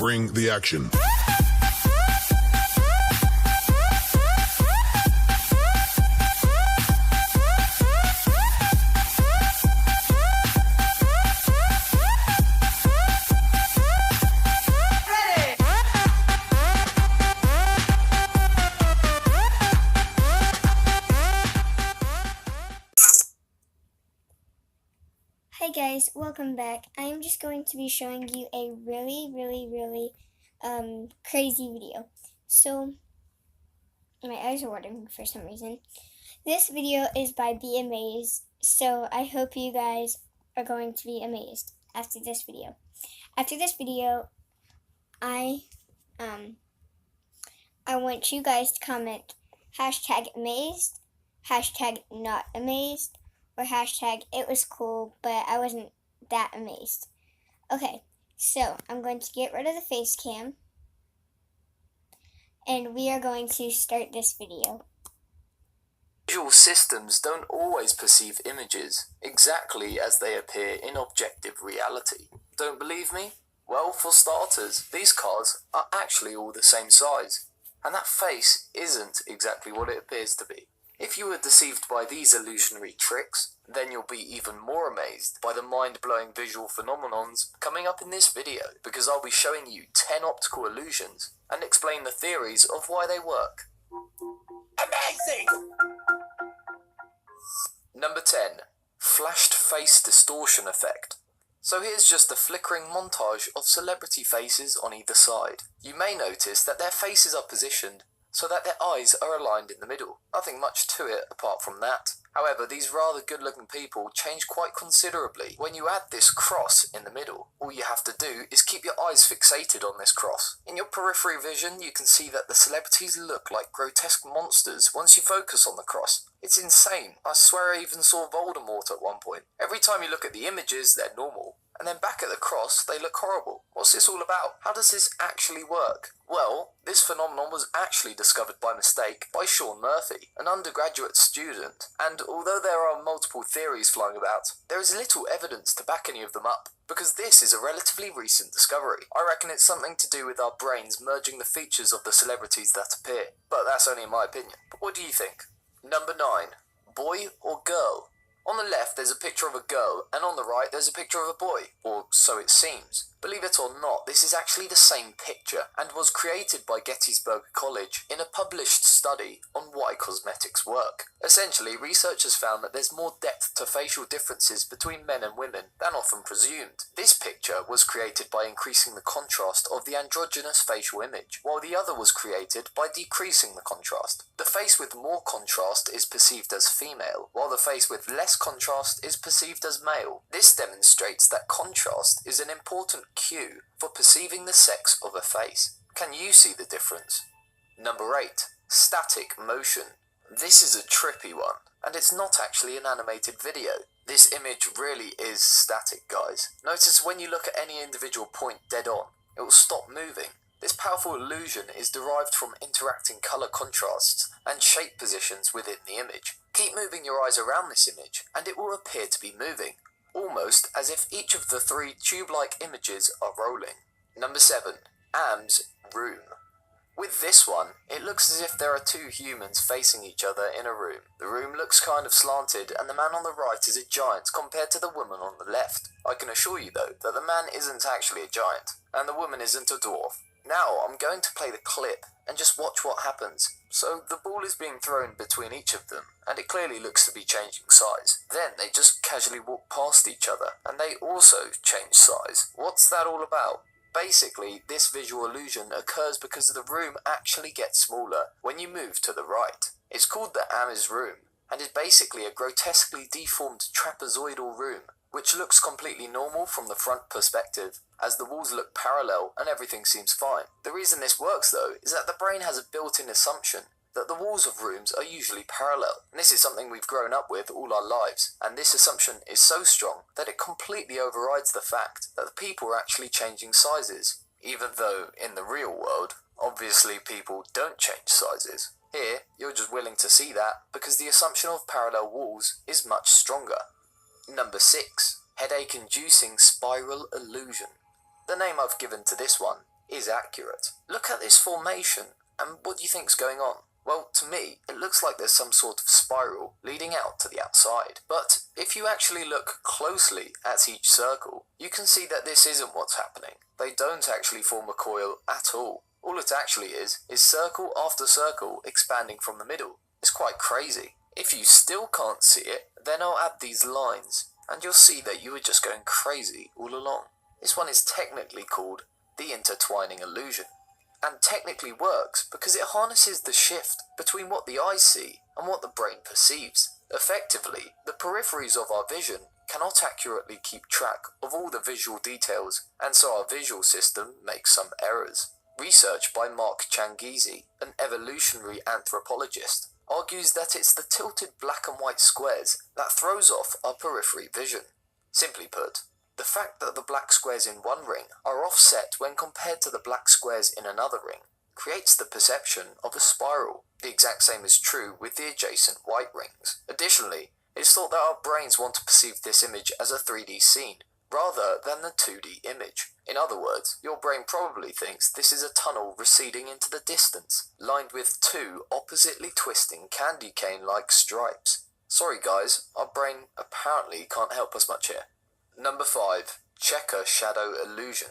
bring the action. Hi guys, welcome back. I am just going to be showing you a really crazy video. So, my eyes are watering for some reason. This video is by Be Amazed, so I hope you guys are going to be amazed after this video. After this video, I want you guys to comment #amazed, #not amazed, or #it was cool, but I wasn't that amazed. Okay, so I'm going to get rid of the face cam, and we are going to start this video. Visual systems don't always perceive images exactly as they appear in objective reality. Don't believe me? Well, for starters, these cars are actually all the same size, and that face isn't exactly what it appears to be. If you were deceived by these illusionary tricks, then you'll be even more amazed by the mind-blowing visual phenomenons coming up in this video, because I'll be showing you 10 optical illusions and explain the theories of why they work. Amazing! Number 10. Flashed face distortion effect. So here's just a flickering montage of celebrity faces on either side. You may notice that their faces are positioned so that their eyes are aligned in the middle. Nothing much to it apart from that. However, these rather good-looking people change quite considerably when you add this cross in the middle. All you have to do is keep your eyes fixated on this cross. In your periphery vision, you can see that the celebrities look like grotesque monsters once you focus on the cross. It's insane. I swear I even saw Voldemort at one point. Every time you look at the images, they're normal. And then back at the cross, they look horrible. What's this all about? How does this actually work? Well, this phenomenon was actually discovered by mistake by Sean Murphy, an undergraduate student, and although there are multiple theories flying about, there is little evidence to back any of them up, because this is a relatively recent discovery. I reckon it's something to do with our brains merging the features of the celebrities that appear, but that's only in my opinion. But what do you think? Number 9. Boy or girl? On the left there's a picture of a girl, and on the right there's a picture of a boy, or so it seems. Believe it or not, this is actually the same picture, and was created by Gettysburg College in a published study on why cosmetics work. Essentially, researchers found that there's more depth to facial differences between men and women than often presumed. This picture was created by increasing the contrast of the androgynous facial image, while the other was created by decreasing the contrast. The face with more contrast is perceived as female, while the face with less contrast is perceived as male. This demonstrates that contrast is an important cue for perceiving the sex of a face. Can you see the difference? Number 8. Static motion. This is a trippy one, and it's not actually an animated video. This image really is static, guys. Notice when you look at any individual point dead on, it will stop moving. This powerful illusion is derived from interacting color contrasts and shape positions within the image. Keep moving your eyes around this image, and it will appear to be moving, almost as if each of the 3 tube-like images are rolling. Number 7. Am's room. With this one, it looks as if there are 2 humans facing each other in a room. The room looks kind of slanted, and the man on the right is a giant compared to the woman on the left. I can assure you though, that the man isn't actually a giant, and the woman isn't a dwarf. Now I'm going to play the clip and just watch what happens. So the ball is being thrown between each of them, and it clearly looks to be changing size. Then they just casually walk past each other, and they also change size. What's that all about? Basically, this visual illusion occurs because the room actually gets smaller when you move to the right. It's called the Am's room, and is basically a grotesquely deformed trapezoidal room, which looks completely normal from the front perspective, as the walls look parallel and everything seems fine. The reason this works though, is that the brain has a built-in assumption that the walls of rooms are usually parallel, and this is something we've grown up with all our lives, and this assumption is so strong that it completely overrides the fact that the people are actually changing sizes, even though in the real world, obviously people don't change sizes. Here, you're just willing to see that because the assumption of parallel walls is much stronger. Number 6. Headache-inducing spiral illusion. The name I've given to this one is accurate. Look at this formation, and what do you think's going on? Well, to me, it looks like there's some sort of spiral leading out to the outside. But if you actually look closely at each circle, you can see that this isn't what's happening. They don't actually form a coil at all. All it actually is circle after circle expanding from the middle. It's quite crazy. If you still can't see it, then I'll add these lines, and you'll see that you were just going crazy all along. This one is technically called the intertwining illusion, and technically works because it harnesses the shift between what the eyes see and what the brain perceives. Effectively, the peripheries of our vision cannot accurately keep track of all the visual details, and so our visual system makes some errors. Research by Mark Changizi, an evolutionary anthropologist, argues that it's the tilted black and white squares that throws off our periphery vision. Simply put, the fact that the black squares in one ring are offset when compared to the black squares in another ring creates the perception of a spiral. The exact same is true with the adjacent white rings. Additionally, it's thought that our brains want to perceive this image as a 3D scene rather than the 2D image. In other words, your brain probably thinks this is a tunnel receding into the distance, lined with two oppositely twisting candy cane-like stripes. Sorry guys, our brain apparently can't help us much here. Number 5. Checker shadow illusion.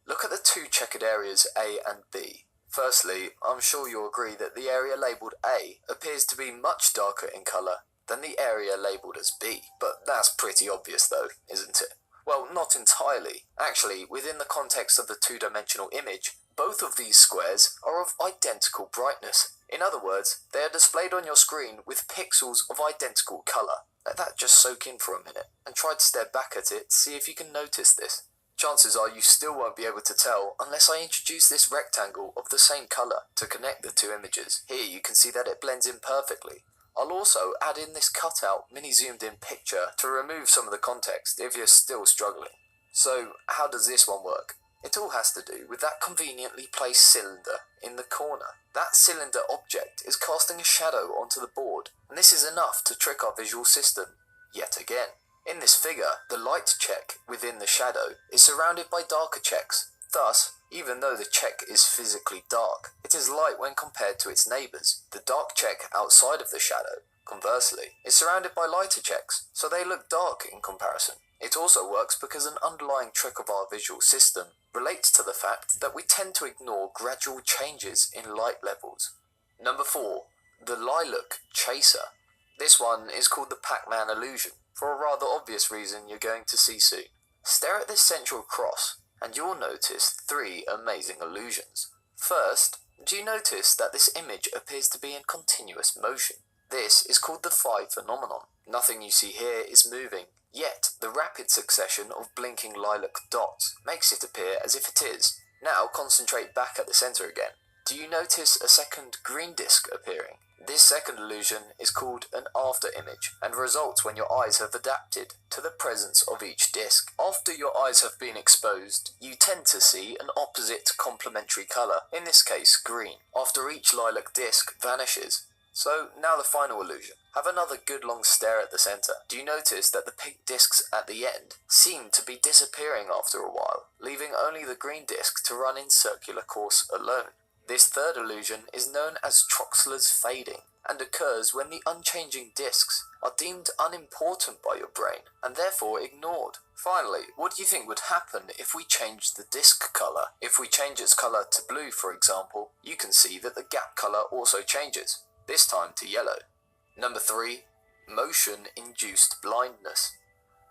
Look at the two checkered areas A and B. Firstly, I'm sure you'll agree that the area labelled A appears to be much darker in colour than the area labelled as B. But that's pretty obvious though, isn't it? Well, not entirely. Actually, within the context of the two-dimensional image, both of these squares are of identical brightness. In other words, they are displayed on your screen with pixels of identical colour. Let that just soak in for a minute, and try to stare back at it to see if you can notice this. Chances are you still won't be able to tell unless I introduce this rectangle of the same colour to connect the two images. Here you can see that it blends in perfectly. I'll also add in this cutout mini zoomed in picture to remove some of the context if you're still struggling. So how does this one work? It all has to do with that conveniently placed cylinder in the corner. That cylinder object is casting a shadow onto the board, and this is enough to trick our visual system yet again. In this figure, the light check within the shadow is surrounded by darker checks. Thus, even though the check is physically dark, it is light when compared to its neighbours. The dark check outside of the shadow, conversely, is surrounded by lighter checks, so they look dark in comparison. It also works because an underlying trick of our visual system relates to the fact that we tend to ignore gradual changes in light levels. Number 4. The Lilac Chaser. This one is called the Pac-Man illusion, for a rather obvious reason you're going to see soon. Stare at this central cross, and you'll notice 3 amazing illusions. First, do you notice that this image appears to be in continuous motion? This is called the phi phenomenon. Nothing you see here is moving, yet the rapid succession of blinking lilac dots makes it appear as if it is. Now concentrate back at the centre again. Do you notice a second green disc appearing? This second illusion is called an after image and results when your eyes have adapted to the presence of each disc. After your eyes have been exposed, you tend to see an opposite complementary colour, in this case green, after each lilac disc vanishes. So now the final illusion. Have another good long stare at the centre. Do you notice that the pink discs at the end seem to be disappearing after a while, leaving only the green disc to run in circular course alone? This third illusion is known as Troxler's fading and occurs when the unchanging discs are deemed unimportant by your brain and therefore ignored. Finally, what do you think would happen if we changed the disc colour? If we change its colour to blue, for example, you can see that the gap colour also changes, this time to yellow. Number 3. Motion-induced blindness.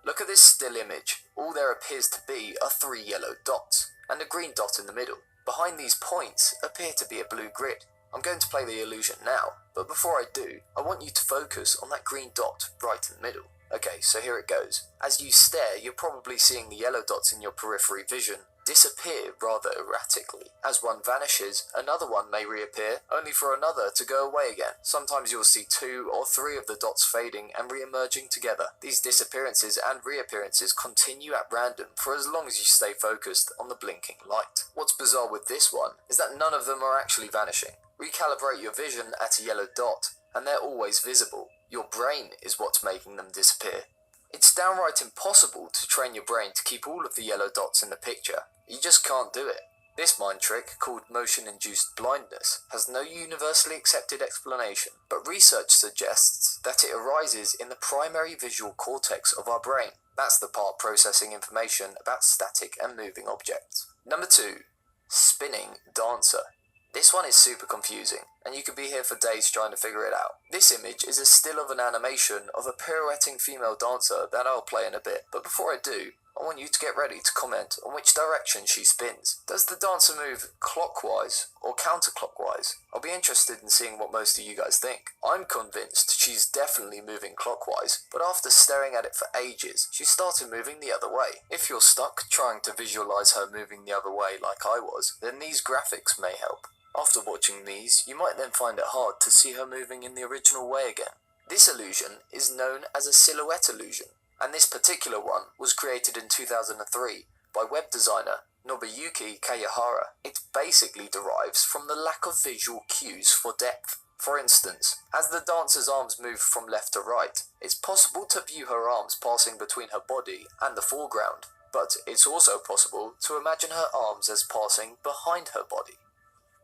Look at this still image. All there appears to be are 3 yellow dots and a green dot in the middle. Behind these points appear to be a blue grid. I'm going to play the illusion now, but before I do, I want you to focus on that green dot right in the middle. Okay, so here it goes. As you stare, you're probably seeing the yellow dots in your periphery vision disappear rather erratically. As one vanishes, another one may reappear, only for another to go away again. Sometimes you'll see 2 or 3 of the dots fading and re-emerging together. These disappearances and reappearances continue at random for as long as you stay focused on the blinking light. What's bizarre with this one is that none of them are actually vanishing. Recalibrate your vision at a yellow dot, and they're always visible. Your brain is what's making them disappear. It's downright impossible to train your brain to keep all of the yellow dots in the picture. You just can't do it. This mind trick, called motion-induced blindness, has no universally accepted explanation, but research suggests that it arises in the primary visual cortex of our brain. That's the part processing information about static and moving objects. Number 2. Spinning dancer. This one is super confusing, and you could be here for days trying to figure it out. This image is a still of an animation of a pirouetting female dancer that I'll play in a bit, but before I do, I want you to get ready to comment on which direction she spins. Does the dancer move clockwise or counterclockwise? I'll be interested in seeing what most of you guys think. I'm convinced she's definitely moving clockwise, but after staring at it for ages, she started moving the other way. If you're stuck trying to visualize her moving the other way like I was, then these graphics may help. After watching these, you might then find it hard to see her moving in the original way again. This illusion is known as a silhouette illusion, and this particular one was created in 2003 by web designer Nobuyuki Kayahara. It basically derives from the lack of visual cues for depth. For instance, as the dancer's arms move from left to right, it's possible to view her arms passing between her body and the foreground, but it's also possible to imagine her arms as passing behind her body.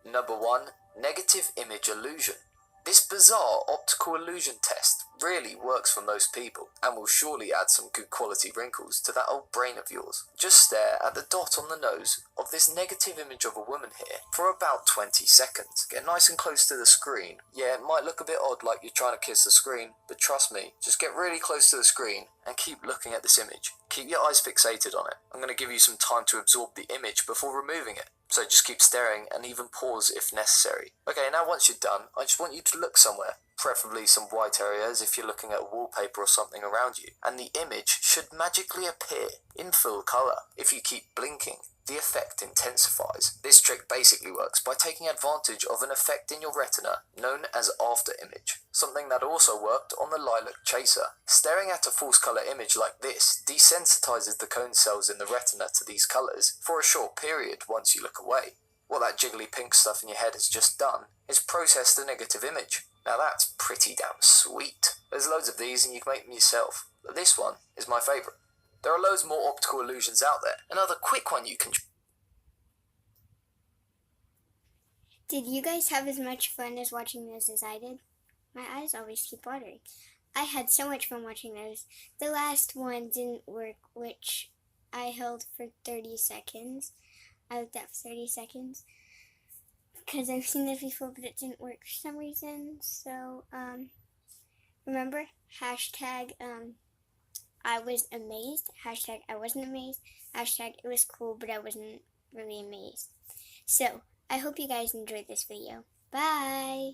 Number 1. Negative image illusion. This bizarre optical illusion test really works for most people, and will surely add some good quality wrinkles to that old brain of yours. Just stare at the dot on the nose of this negative image of a woman here for about 20 seconds. Get nice and close to the screen. Yeah, it might look a bit odd like you're trying to kiss the screen, but trust me, just get really close to the screen and keep looking at this image. Keep your eyes fixated on it. I'm going to give you some time to absorb the image before removing it. So just keep staring and even pause if necessary. Okay, now once you're done, I just want you to look somewhere, preferably some white areas if you're looking at wallpaper or something around you, and the image should magically appear in full colour. If you keep blinking, the effect intensifies. This trick basically works by taking advantage of an effect in your retina known as after image, something that also worked on the Lilac Chaser. Staring at a false colour image like this desensitizes the cone cells in the retina to these colours for a short period once you look away. What that jiggly pink stuff in your head has just done is process the negative image. Now that's pretty damn sweet. There's loads of these and you can make them yourself, but this one is my favourite. There are loads more optical illusions out there. Another quick one you can... Did you guys have as much fun as watching those as I did? My eyes always keep watering. I had so much fun watching those. The last one didn't work, which I held for 30 seconds. I looked at for 30 seconds because I've seen this before, but it didn't work for some reason. So, remember, hashtag, I was amazed, hashtag I wasn't amazed, hashtag it was cool but I wasn't really amazed. So, I hope you guys enjoyed this video. Bye!